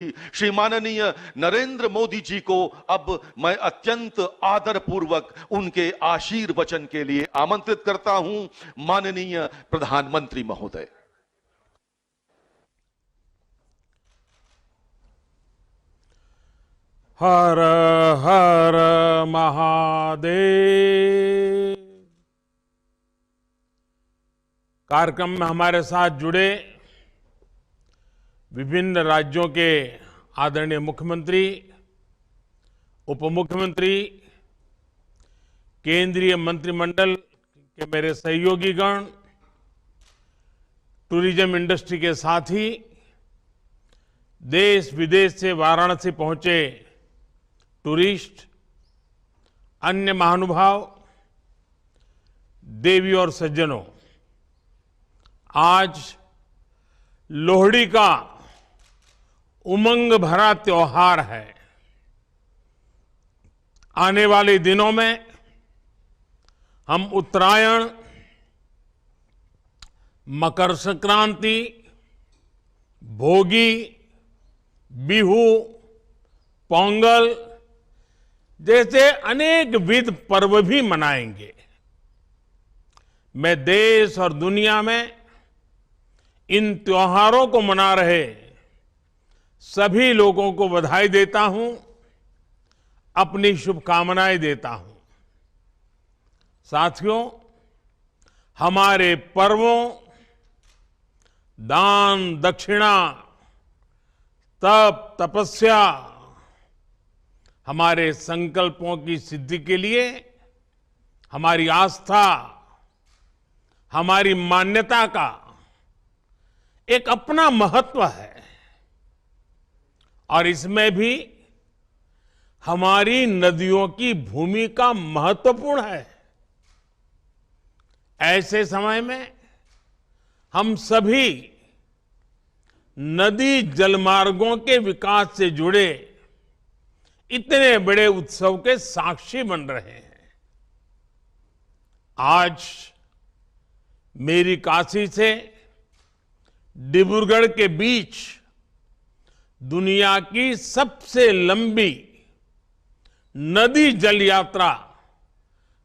श्री माननीय नरेंद्र मोदी जी को अब मैं अत्यंत आदर पूर्वक उनके आशीर्वचन के लिए आमंत्रित करता हूं। माननीय प्रधानमंत्री महोदय। हर हर महादेव। कार्यक्रम में हमारे साथ जुड़े विभिन्न राज्यों के आदरणीय मुख्यमंत्री, उप मुख्यमंत्री, केंद्रीय मंत्रिमंडल के मेरे सहयोगीगण, टूरिज्म इंडस्ट्री के साथी, देश विदेश से वाराणसी पहुंचे टूरिस्ट, अन्य महानुभाव, देवी और सज्जनों, आज लोहड़ी का उमंग भरा त्योहार है। आने वाले दिनों में हम उत्तरायण, मकर संक्रांति, भोगी, बिहू, पोंगल जैसे अनेक विध पर्व भी मनाएंगे। मैं देश और दुनिया में इन त्योहारों को मना रहे सभी लोगों को बधाई देता हूं, अपनी शुभकामनाएं देता हूं। साथियों, हमारे पर्वों, दान दक्षिणा, तप तपस्या, हमारे संकल्पों की सिद्धि के लिए हमारी आस्था, हमारी मान्यता का एक अपना महत्व है और इसमें भी हमारी नदियों की भूमिका महत्वपूर्ण है। ऐसे समय में हम सभी नदी जलमार्गों के विकास से जुड़े इतने बड़े उत्सव के साक्षी बन रहे हैं। आज मेरी काशी से डिब्रूगढ़ के बीच दुनिया की सबसे लंबी नदी जल यात्रा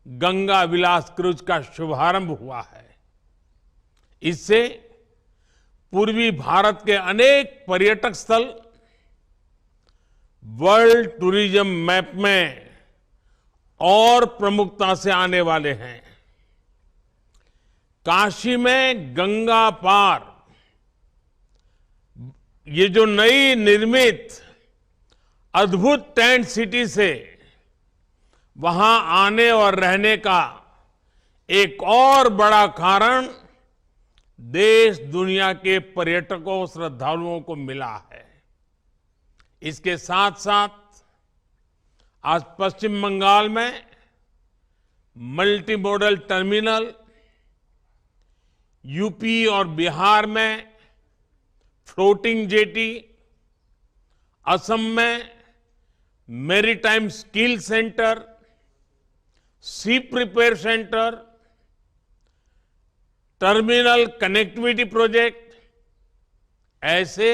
गंगा विलास क्रूज का शुभारंभ हुआ है। इससे पूर्वी भारत के अनेक पर्यटक स्थल वर्ल्ड टूरिज्म मैप में और प्रमुखता से आने वाले हैं। काशी में गंगा पार ये जो नई निर्मित अद्भुत टेंट सिटी से वहां आने और रहने का एक और बड़ा कारण देश दुनिया के पर्यटकों, श्रद्धालुओं को मिला है। इसके साथ साथ आज पश्चिम बंगाल में मल्टी मॉडल टर्मिनल, यूपी और बिहार में फ्लोटिंग जेटी, असम में maritime skill centre, ship repair centre, terminal connectivity project, ऐसे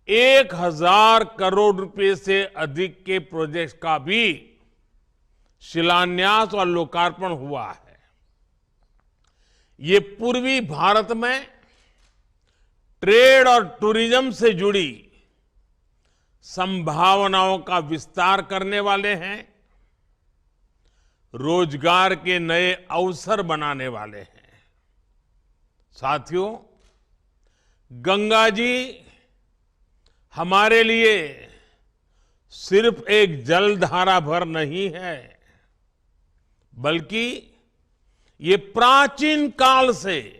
1000 करोड़ रुपए से अधिक के प्रोजेक्ट्स का भी शिलान्यास और लोकार्पण हुआ है। ये पूर्वी भारत में ट्रेड और टूरिज्म से जुड़ी संभावनाओं का विस्तार करने वाले हैं, रोजगार के नए अवसर बनाने वाले हैं। साथियों, गंगा जी हमारे लिए सिर्फ एक जलधारा भर नहीं है, बल्कि ये प्राचीन काल से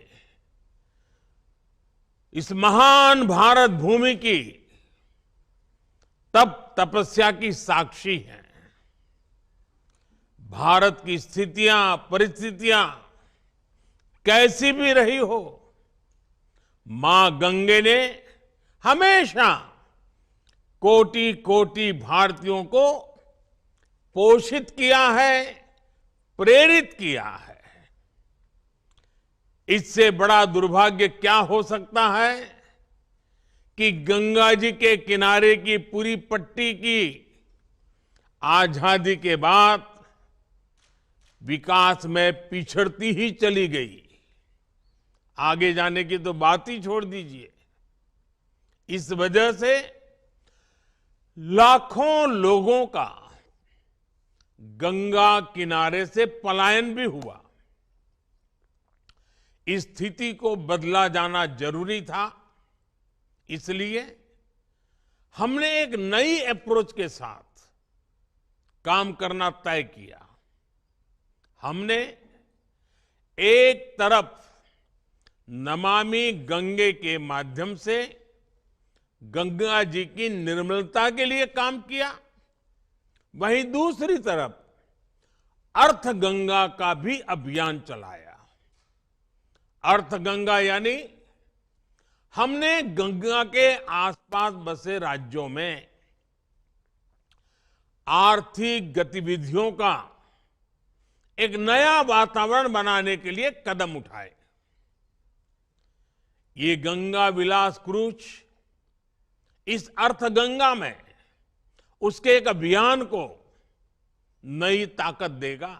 इस महान भारत भूमि की तप तपस्या की साक्षी है। भारत की स्थितियां, परिस्थितियां कैसी भी रही हो, मां गंगे ने हमेशा कोटि कोटि भारतीयों को पोषित किया है, प्रेरित किया है। इससे बड़ा दुर्भाग्य क्या हो सकता है कि गंगा जी के किनारे की पूरी पट्टी की आजादी के बाद विकास में पिछड़ती ही चली गई। आगे जाने की तो बात ही छोड़ दीजिए। इस वजह से लाखों लोगों का गंगा किनारे से पलायन भी हुआ। इस स्थिति को बदला जाना जरूरी था। इसलिए हमने एक नई अप्रोच के साथ काम करना तय किया। हमने एक तरफ नमामि गंगे के माध्यम से गंगा जी की निर्मलता के लिए काम किया, वहीं दूसरी तरफ अर्थ गंगा का भी अभियान चलाया। अर्थ गंगा यानी हमने गंगा के आसपास बसे राज्यों में आर्थिक गतिविधियों का एक नया वातावरण बनाने के लिए कदम उठाए। ये गंगा विलास क्रूज इस अर्थ गंगा में उसके एक अभियान को नई ताकत देगा।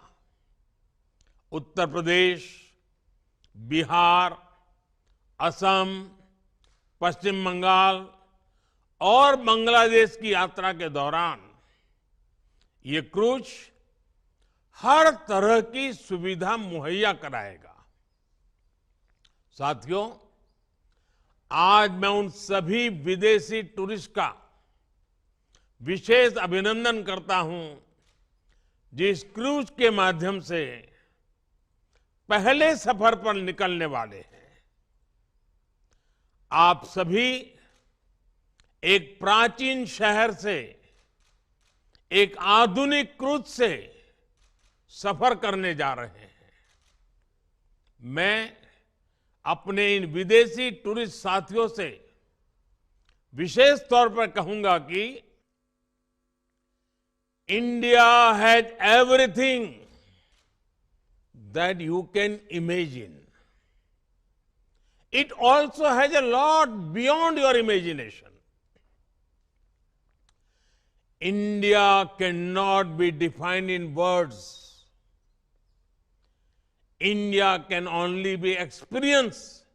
उत्तर प्रदेश, बिहार, असम, पश्चिम बंगाल और बांग्लादेश की यात्रा के दौरान ये क्रूज हर तरह की सुविधा मुहैया कराएगा। साथियों, आज मैं उन सभी विदेशी टूरिस्ट का विशेष अभिनंदन करता हूं जिस क्रूज के माध्यम से पहले सफर पर निकलने वाले हैं। आप सभी एक प्राचीन शहर से एक आधुनिक क्रूज से सफर करने जा रहे हैं। मैं अपने इन विदेशी टूरिस्ट साथियों से विशेष तौर पर कहूंगा कि India has everything that you can imagine. It also has a lot beyond your imagination. India cannot be defined in words. India can only be experienced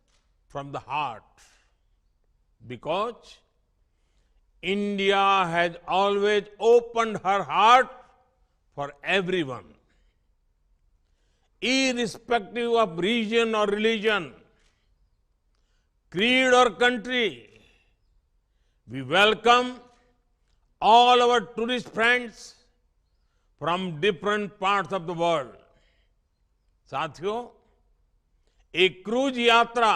from the heart, because India has always opened her heart for everyone, irrespective of region or religion, creed or country. We welcome all our tourist friends from different parts of the world. साथियों, एक cruise यात्रा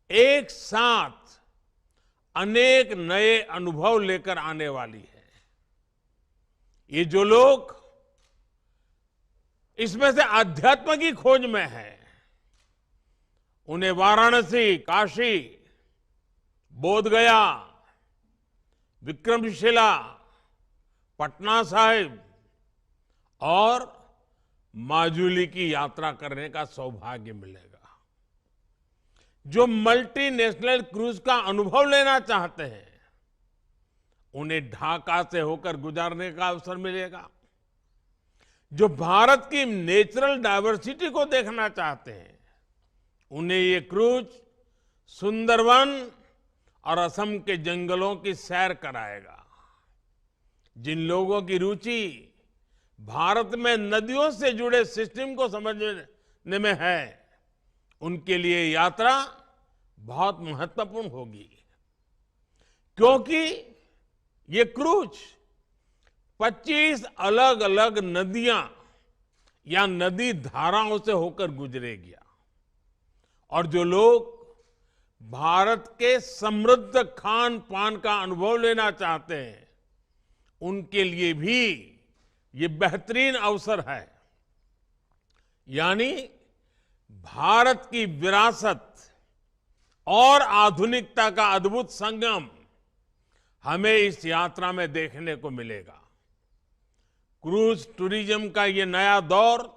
एक साथ अनेक नए अनुभव लेकर आने वाली है। ये जो लोग इसमें से अध्यात्म की खोज में हैं, उन्हें वाराणसी, काशी, बोधगया, विक्रमशिला, पटना साहिब और माजुली की यात्रा करने का सौभाग्य मिलेगा। जो मल्टीनेशनल क्रूज का अनुभव लेना चाहते हैं, उन्हें ढाका से होकर गुजरने का अवसर मिलेगा। जो भारत की नेचुरल डायवर्सिटी को देखना चाहते हैं, उन्हें ये क्रूज सुंदरवन और असम के जंगलों की सैर कराएगा। जिन लोगों की रुचि भारत में नदियों से जुड़े सिस्टम को समझने में है, उनके लिए यात्रा बहुत महत्वपूर्ण होगी, क्योंकि ये क्रूज 25 अलग अलग नदियां या नदी धाराओं से होकर गुजरेगी। और जो लोग भारत के समृद्ध खान पान का अनुभव लेना चाहते हैं, उनके लिए भी ये बेहतरीन अवसर है। यानी भारत की विरासत और आधुनिकता का अद्भुत संगम हमें इस यात्रा में देखने को मिलेगा। क्रूज टूरिज्म का ये नया दौर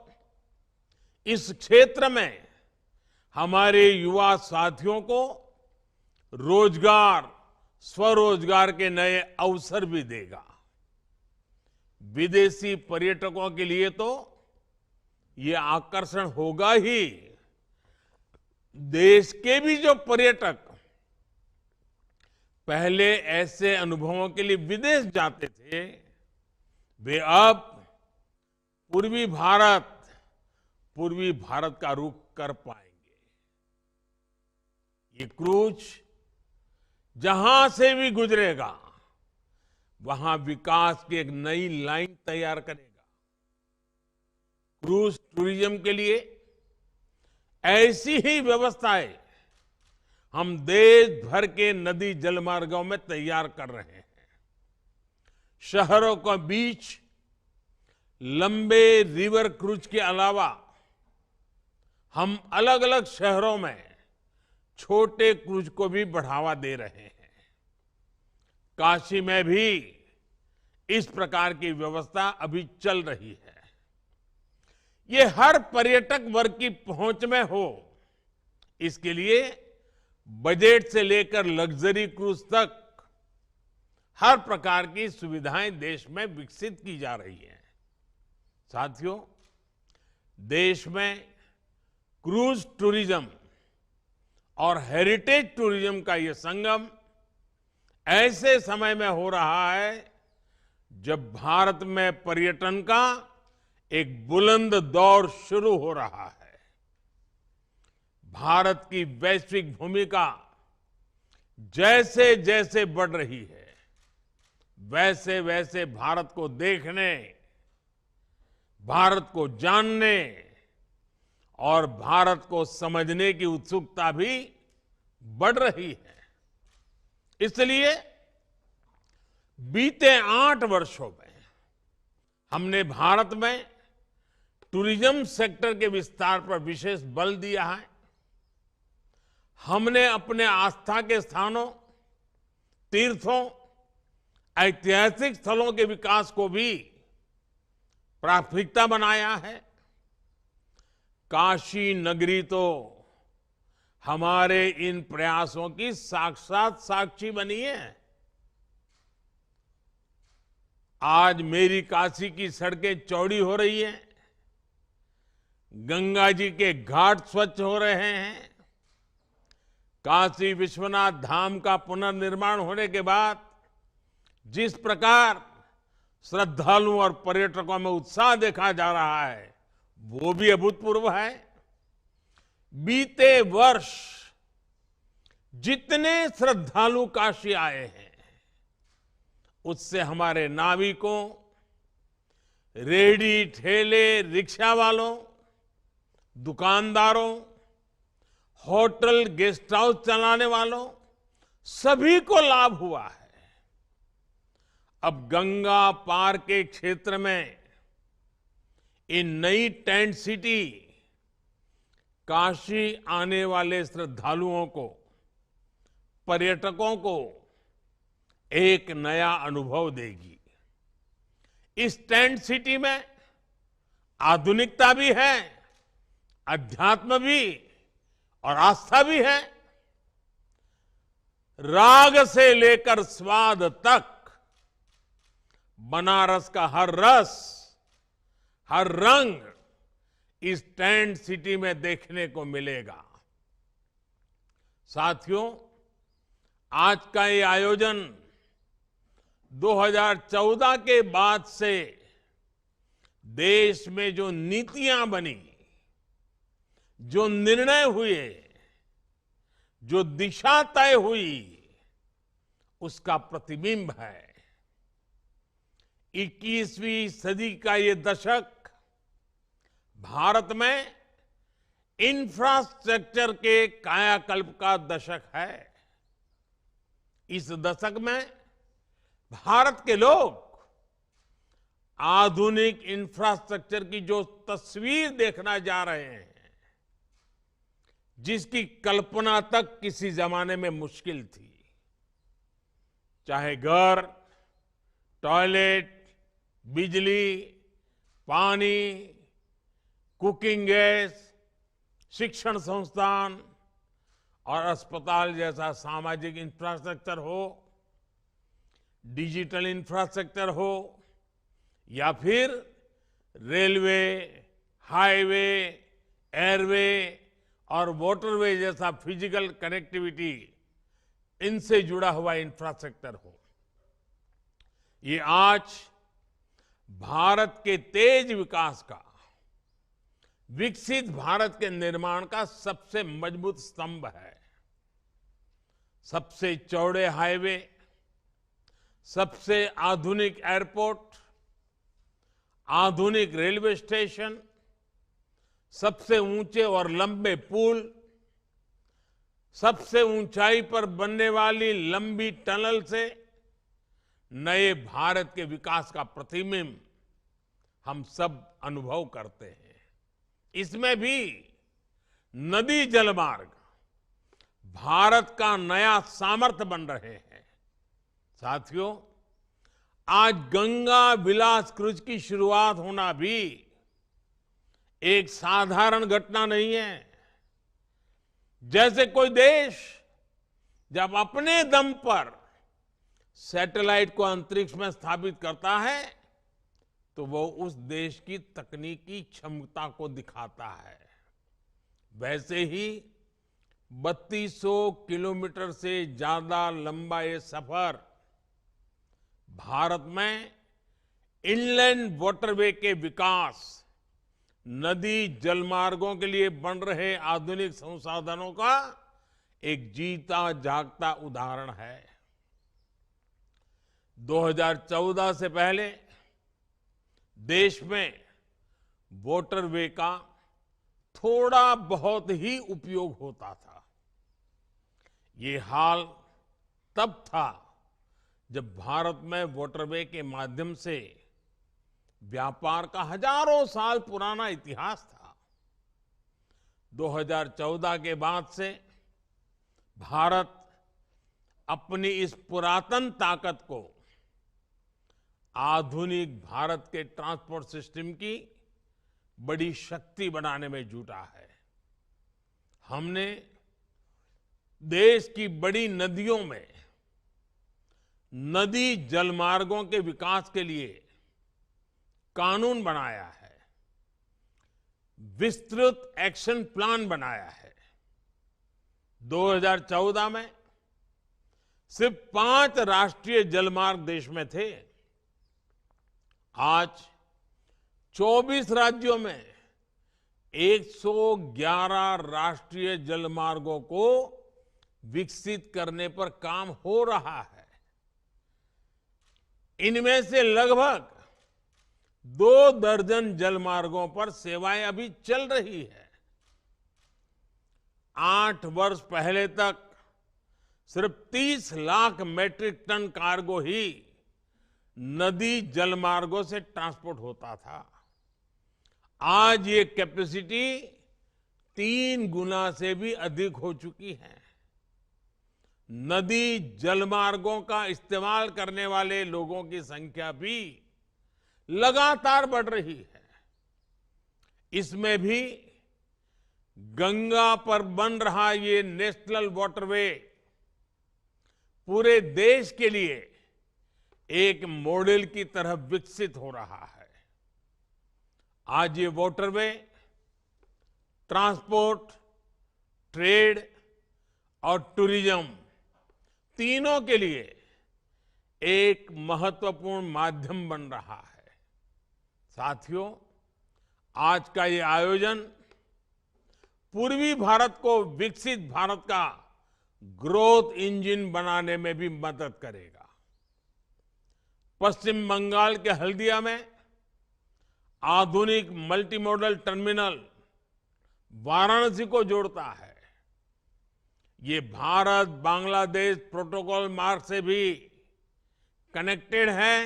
इस क्षेत्र में हमारे युवा साथियों को रोजगार, स्वरोजगार के नए अवसर भी देगा। विदेशी पर्यटकों के लिए तो ये आकर्षण होगा ही। देश के भी जो पर्यटक पहले ऐसे अनुभवों के लिए विदेश जाते थे, वे अब पूर्वी भारत का रुख कर पाएंगे। ये क्रूज जहां से भी गुजरेगा, वहां विकास की एक नई लाइन तैयार करेगा। क्रूज टूरिज्म के लिए ऐसी ही व्यवस्थाएं हम देश भर के नदी जलमार्गों में तैयार कर रहे हैं। शहरों के बीच लंबे रिवर क्रूज के अलावा हम अलग अलग शहरों में छोटे क्रूज को भी बढ़ावा दे रहे हैं। काशी में भी इस प्रकार की व्यवस्था अभी चल रही है। ये हर पर्यटक वर्ग की पहुंच में हो, इसके लिए बजट से लेकर लग्जरी क्रूज तक हर प्रकार की सुविधाएं देश में विकसित की जा रही हैं। साथियों, देश में क्रूज टूरिज्म और हेरिटेज टूरिज्म का ये संगम ऐसे समय में हो रहा है जब भारत में पर्यटन का एक बुलंद दौर शुरू हो रहा है। भारत की वैश्विक भूमिका जैसे जैसे बढ़ रही है, वैसे वैसे भारत को देखने, भारत को जानने और भारत को समझने की उत्सुकता भी बढ़ रही है। इसलिए बीते 8 वर्षों में हमने भारत में टूरिज्म सेक्टर के विस्तार पर विशेष बल दिया है। हमने अपने आस्था के स्थानों, तीर्थों, ऐतिहासिक स्थलों के विकास को भी प्राथमिकता बनाया है। काशी नगरी तो हमारे इन प्रयासों की साक्षात साक्षी बनी है। आज मेरी काशी की सड़कें चौड़ी हो रही हैं, गंगा जी के घाट स्वच्छ हो रहे हैं। काशी विश्वनाथ धाम का पुनर्निर्माण होने के बाद जिस प्रकार श्रद्धालुओं और पर्यटकों में उत्साह देखा जा रहा है, वो भी अभूतपूर्व है। बीते वर्ष जितने श्रद्धालु काशी आए हैं, उससे हमारे नाविकों, रेहड़ी ठेले, रिक्शा वालों, दुकानदारों, होटल गेस्ट हाउस चलाने वालों, सभी को लाभ हुआ है। अब गंगा पार के क्षेत्र में इन नई टेंट सिटी काशी आने वाले श्रद्धालुओं को, पर्यटकों को एक नया अनुभव देगी। इस टेंट सिटी में आधुनिकता भी है, अध्यात्म भी और आस्था भी है। राग से लेकर स्वाद तक बनारस का हर रस, हर रंग इस टेंट सिटी में देखने को मिलेगा। साथियों, आज का ये आयोजन 2014 के बाद से देश में जो नीतियां बनी, जो निर्णय हुए, जो दिशा तय हुई, उसका प्रतिबिंब है। 21वीं सदी का ये दशक भारत में इंफ्रास्ट्रक्चर के कायाकल्प का दशक है। इस दशक में भारत के लोग आधुनिक इंफ्रास्ट्रक्चर की जो तस्वीर देखना जा रहे हैं, जिसकी कल्पना तक किसी जमाने में मुश्किल थी, चाहे घर, टॉयलेट, बिजली, पानी, कुकिंग गैस, शिक्षण संस्थान और अस्पताल जैसा सामाजिक इंफ्रास्ट्रक्चर हो, डिजिटल इंफ्रास्ट्रक्चर हो, या फिर रेलवे, हाईवे, एयरवे और वाटरवे जैसा फिजिकल कनेक्टिविटी, इनसे जुड़ा हुआ इंफ्रास्ट्रक्चर हो। ये आज भारत के तेज विकास का, विकसित भारत के निर्माण का सबसे मजबूत स्तंभ है। सबसे चौड़े हाईवे, सबसे आधुनिक एयरपोर्ट, आधुनिक रेलवे स्टेशन, सबसे ऊंचे और लंबे पुल, सबसे ऊंचाई पर बनने वाली लंबी टनल से नए भारत के विकास का प्रतिबिंब हम सब अनुभव करते हैं। इसमें भी नदी जलमार्ग भारत का नया सामर्थ्य बन रहे हैं। साथियों, आज गंगा विलास क्रूज की शुरुआत होना भी एक साधारण घटना नहीं है। जैसे कोई देश जब अपने दम पर सैटेलाइट को अंतरिक्ष में स्थापित करता है तो वो उस देश की तकनीकी क्षमता को दिखाता है। वैसे ही 3200 किलोमीटर से ज्यादा लंबा ये सफर भारत में इनलैंड वाटरवे के विकास, नदी जलमार्गों के लिए बन रहे आधुनिक संसाधनों का एक जीता जागता उदाहरण है। 2014 से पहले देश में वाटरवे का थोड़ा बहुत ही उपयोग होता था। ये हाल तब था जब भारत में वाटरवे के माध्यम से व्यापार का हजारों साल पुराना इतिहास था। 2014 के बाद से भारत अपनी इस पुरातन ताकत को आधुनिक भारत के ट्रांसपोर्ट सिस्टम की बड़ी शक्ति बनाने में जुटा है। हमने देश की बड़ी नदियों में नदी जलमार्गों के विकास के लिए कानून बनाया है, विस्तृत एक्शन प्लान बनाया है। 2014 में सिर्फ 5 राष्ट्रीय जलमार्ग देश में थे। आज 24 राज्यों में 111 राष्ट्रीय जलमार्गों को विकसित करने पर काम हो रहा है। इनमें से लगभग 2 दर्जन जलमार्गों पर सेवाएं अभी चल रही है। 8 वर्ष पहले तक सिर्फ 30 लाख मैट्रिक टन कार्गो ही नदी जलमार्गों से ट्रांसपोर्ट होता था। आज ये कैपेसिटी 3 गुना से भी अधिक हो चुकी है। नदी जलमार्गों का इस्तेमाल करने वाले लोगों की संख्या भी लगातार बढ़ रही है। इसमें भी गंगा पर बन रहा ये नेशनल वाटरवे पूरे देश के लिए एक मॉडल की तरह विकसित हो रहा है। आज ये वाटरवे ट्रांसपोर्ट, ट्रेड और टूरिज्म तीनों के लिए एक महत्वपूर्ण माध्यम बन रहा है। साथियों, आज का ये आयोजन पूर्वी भारत को विकसित भारत का ग्रोथ इंजन बनाने में भी मदद करेगा। पश्चिम बंगाल के हल्दिया में आधुनिक मल्टी मॉडल टर्मिनल वाराणसी को जोड़ता है। ये भारत बांग्लादेश प्रोटोकॉल मार्ग से भी कनेक्टेड है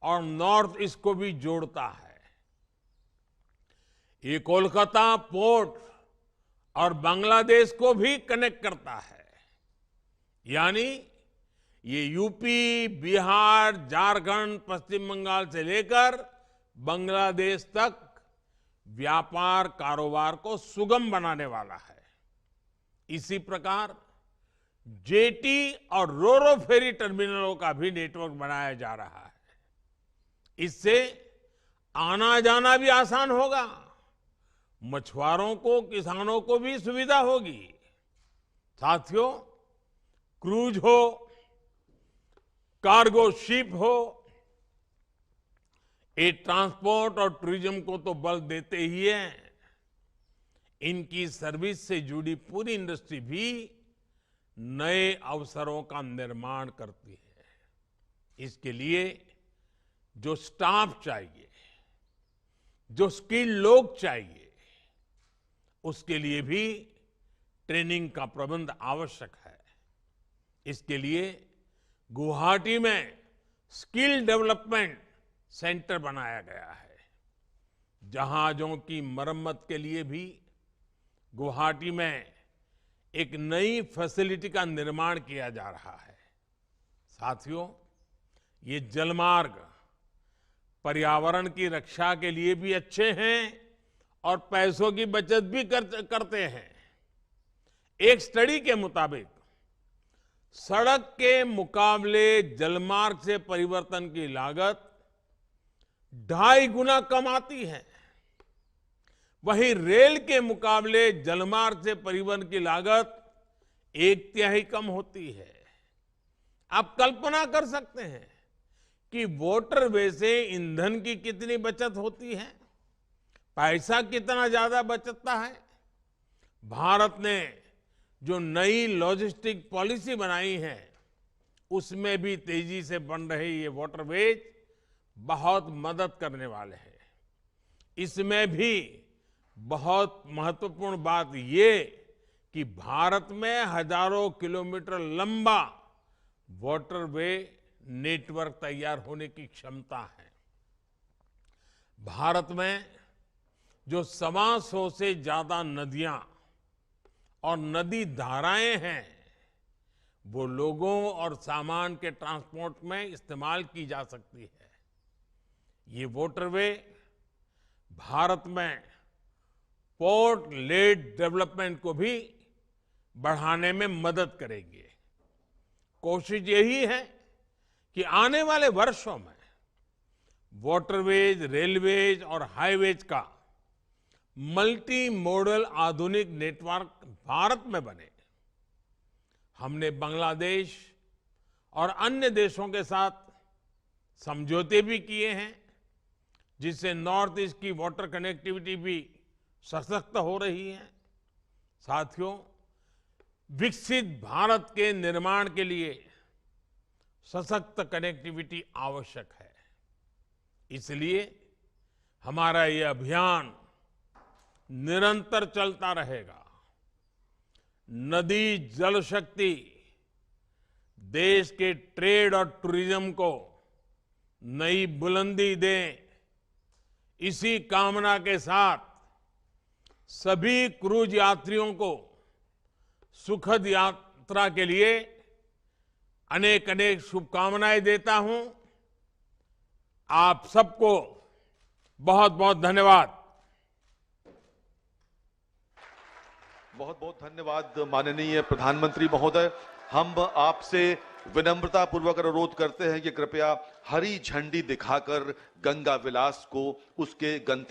और नॉर्थ ईस्ट को भी जोड़ता है। ये कोलकाता पोर्ट और बांग्लादेश को भी कनेक्ट करता है। यानी ये यूपी, बिहार, झारखंड, पश्चिम बंगाल से लेकर बांग्लादेश तक व्यापार कारोबार को सुगम बनाने वाला है। इसी प्रकार जेटी और रोरो फेरी टर्मिनलों का भी नेटवर्क बनाया जा रहा है। इससे आना जाना भी आसान होगा, मछुआरों को, किसानों को भी सुविधा होगी। साथियों, क्रूज हो, कार्गो शिप हो, ये ट्रांसपोर्ट और टूरिज्म को तो बल देते ही है, इनकी सर्विस से जुड़ी पूरी इंडस्ट्री भी नए अवसरों का निर्माण करती है। इसके लिए जो स्टाफ चाहिए, जो स्किल्ड लोग चाहिए, उसके लिए भी ट्रेनिंग का प्रबंध आवश्यक है। इसके लिए गुवाहाटी में स्किल डेवलपमेंट सेंटर बनाया गया है। जहाजों की मरम्मत के लिए भी गुवाहाटी में एक नई फैसिलिटी का निर्माण किया जा रहा है। साथियों, ये जलमार्ग पर्यावरण की रक्षा के लिए भी अच्छे हैं और पैसों की बचत भी करते हैं। एक स्टडी के मुताबिक सड़क के मुकाबले जलमार्ग से परिवर्तन की लागत 2.5 गुना कम आती है। वहीं रेल के मुकाबले जलमार्ग से परिवहन की लागत 1/3 कम होती है। आप कल्पना कर सकते हैं कि वाटरवे से ईंधन की कितनी बचत होती है, पैसा कितना ज्यादा बचता है। भारत ने जो नई लॉजिस्टिक पॉलिसी बनाई है, उसमें भी तेजी से बन रहे ये वाटरवेज बहुत मदद करने वाले हैं। इसमें भी बहुत महत्वपूर्ण बात ये कि भारत में हजारों किलोमीटर लंबा वाटरवे नेटवर्क तैयार होने की क्षमता है। भारत में जो 125 से ज्यादा नदियां और नदी धाराएं हैं, वो लोगों और सामान के ट्रांसपोर्ट में इस्तेमाल की जा सकती है। ये वाटरवे भारत में पोर्ट लेड डेवलपमेंट को भी बढ़ाने में मदद करेंगे। कोशिश यही है कि आने वाले वर्षों में वाटरवेज, रेलवेज और हाईवेज का मल्टी मॉडल आधुनिक नेटवर्क भारत में बने। हमने बांग्लादेश और अन्य देशों के साथ समझौते भी किए हैं, जिससे नॉर्थ ईस्ट की वाटर कनेक्टिविटी भी सशक्त हो रही है। साथियों, विकसित भारत के निर्माण के लिए सशक्त कनेक्टिविटी आवश्यक है। इसलिए हमारा ये अभियान निरंतर चलता रहेगा। नदी जल शक्ति देश के ट्रेड और टूरिज्म को नई बुलंदी दे, इसी कामना के साथ सभी क्रूज यात्रियों को सुखद यात्रा के लिए अनेक अनेक शुभकामनाएं देता हूं। आप सबको बहुत बहुत धन्यवाद। बहुत बहुत धन्यवाद माननीय प्रधानमंत्री महोदय। हम आपसे विनम्रता पूर्वक अनुरोध करते हैं कि कृपया हरी झंडी दिखाकर गंगा विलास को उसके गंतव्य